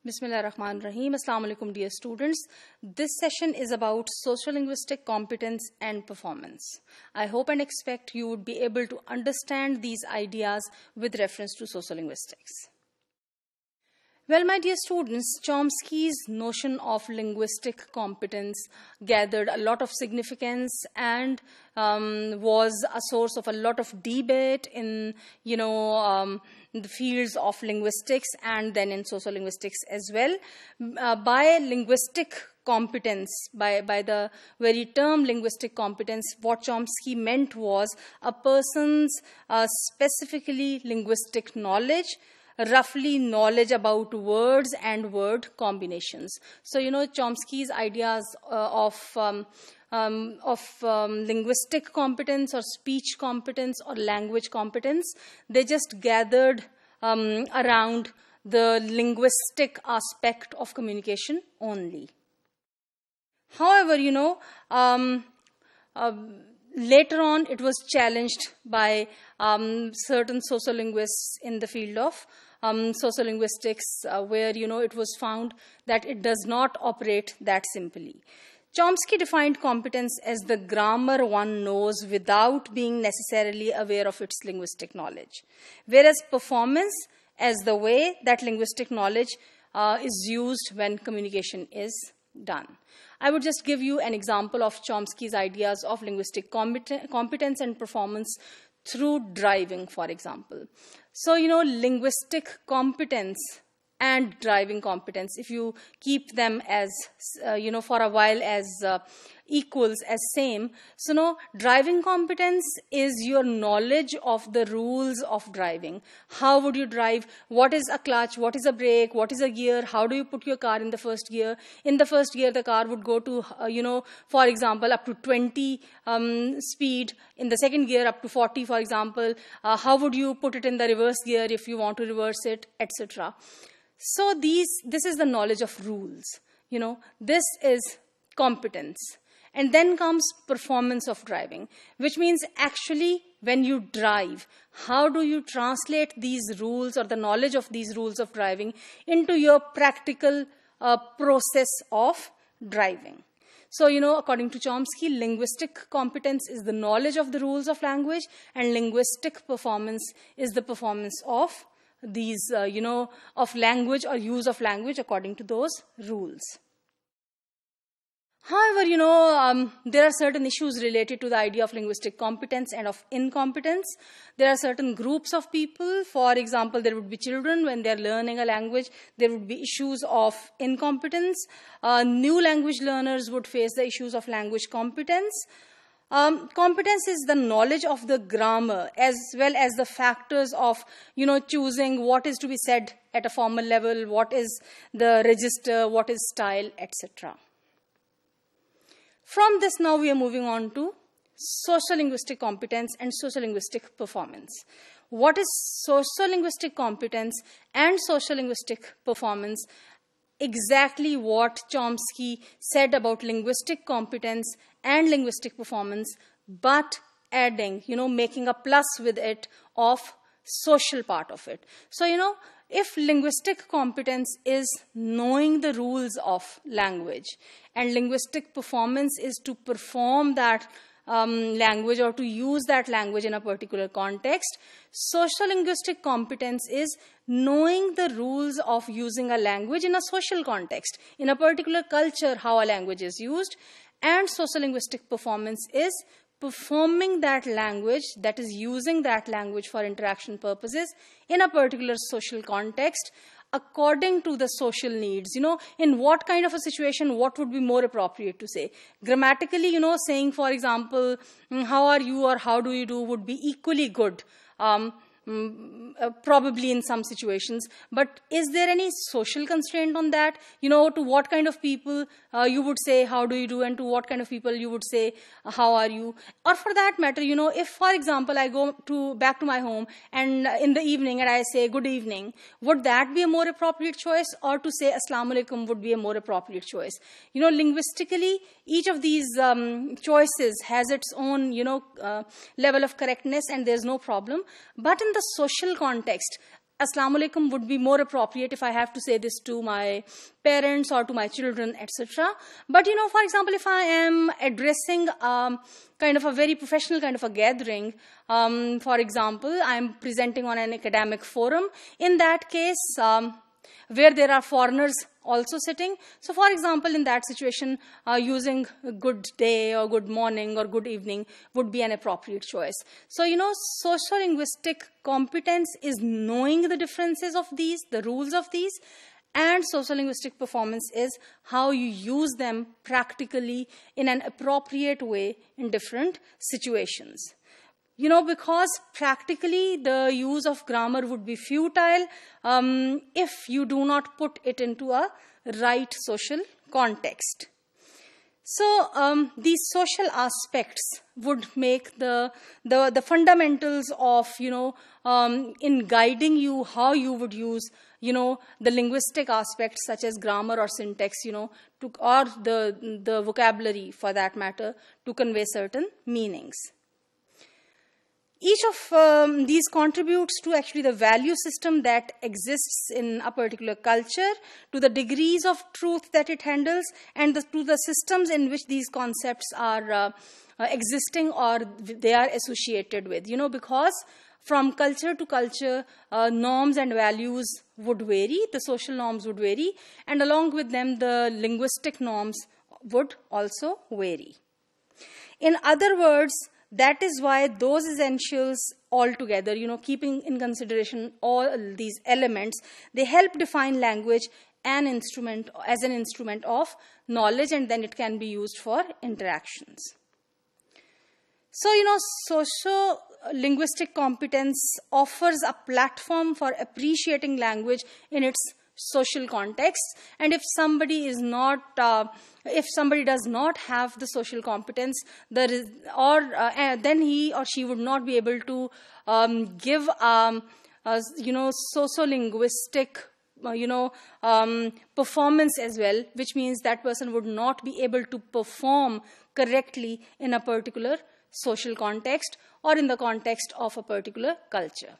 Bismillahirrahmanirrahim. Assalamu alaikum, dear students. This session is about sociolinguistic competence and performance. I hope and expect you would be able to understand these ideas with reference to sociolinguistics. Well, my dear students, Chomsky's notion of linguistic competence gathered a lot of significance and was a source of a lot of debate in, the fields of linguistics and then in sociolinguistics as well. By linguistic competence, by the very term linguistic competence, what Chomsky meant was a person's specifically linguistic knowledge, roughly knowledge about words and word combinations. So, Chomsky's ideas of linguistic competence or speech competence or language competence, they just gathered around the linguistic aspect of communication only. However, later on, it was challenged by certain sociolinguists in the field of sociolinguistics, where, it was found that it does not operate that simply. Chomsky defined competence as the grammar one knows without being necessarily aware of its linguistic knowledge, whereas performance as the way that linguistic knowledge is used when communication is done. I would just give you an example of Chomsky's ideas of linguistic competence and performance through driving, for example. So, linguistic competence and driving competence, if you keep them as, for a while as equals, as same. So, driving competence is your knowledge of the rules of driving. How would you drive? What is a clutch? What is a brake? What is a gear? How do you put your car in the first gear? In the first gear, the car would go to, for example, up to 20 speed. In the second gear, up to 40, for example. How would you put it in the reverse gear if you want to reverse it, etc.? So this is the knowledge of rules. This is competence. And then comes performance of driving, which means actually when you drive, how do you translate these rules or the knowledge of these rules of driving into your practical process of driving? So, according to Chomsky, linguistic competence is the knowledge of the rules of language, and linguistic performance is the performance of these, of language or use of language according to those rules. However, there are certain issues related to the idea of linguistic competence and of incompetence. There are certain groups of people. For example, there would be children when they're learning a language. There would be issues of incompetence. New language learners would face the issues of language competence. Competence is the knowledge of the grammar as well as the factors of, choosing what is to be said at a formal level, what is the register, what is style, etc. From this, now we are moving on to sociolinguistic competence and sociolinguistic performance. What is sociolinguistic competence and sociolinguistic performance? Exactly what Chomsky said about linguistic competence and linguistic performance, but adding, making a plus with it of social part of it. So, if linguistic competence is knowing the rules of language and linguistic performance is to perform that language or to use that language in a particular context, sociolinguistic competence is knowing the rules of using a language in a social context, in a particular culture, how a language is used, and sociolinguistic performance is performing that language, that is using that language for interaction purposes in a particular social context according to the social needs. In what kind of a situation, what would be more appropriate to say? Grammatically, saying, for example, how are you or how do you do would be equally good. Probably in some situations, but is there any social constraint on that? To what kind of people you would say, how do you do, and to what kind of people you would say, how are you? Or for that matter, if, for example, I go back to my home and in the evening and I say good evening, would that be a more appropriate choice, or to say Assalamu alaikum would be a more appropriate choice? Linguistically, each of these choices has its own, level of correctness, and there's no problem. But in the social context, Assalamu alaikum would be more appropriate if I have to say this to my parents or to my children, etc. But, for example, if I am addressing kind of a very professional kind of a gathering, for example, I am presenting on an academic forum, in that case, where there are foreigners also sitting. So, for example, in that situation, using good day or good morning or good evening would be an appropriate choice. So, sociolinguistic competence is knowing the differences of these, the rules of these, and sociolinguistic performance is how you use them practically in an appropriate way in different situations. Because practically the use of grammar would be futile if you do not put it into a right social context. So these social aspects would make the fundamentals of, in guiding you how you would use, the linguistic aspects such as grammar or syntax, or the vocabulary for that matter, to convey certain meanings. Each of these contributes to actually the value system that exists in a particular culture, to the degrees of truth that it handles, and to the systems in which these concepts are existing or they are associated with. Because from culture to culture, norms and values would vary, the social norms would vary, and along with them, the linguistic norms would also vary. In other words, that is why those essentials altogether, keeping in consideration all these elements, they help define language as an instrument of knowledge, and then it can be used for interactions. So, sociolinguistic competence offers a platform for appreciating language in its social context, and if somebody does not have the social competence, then he or she would not be able to give sociolinguistic performance as well, which means that person would not be able to perform correctly in a particular social context or in the context of a particular culture.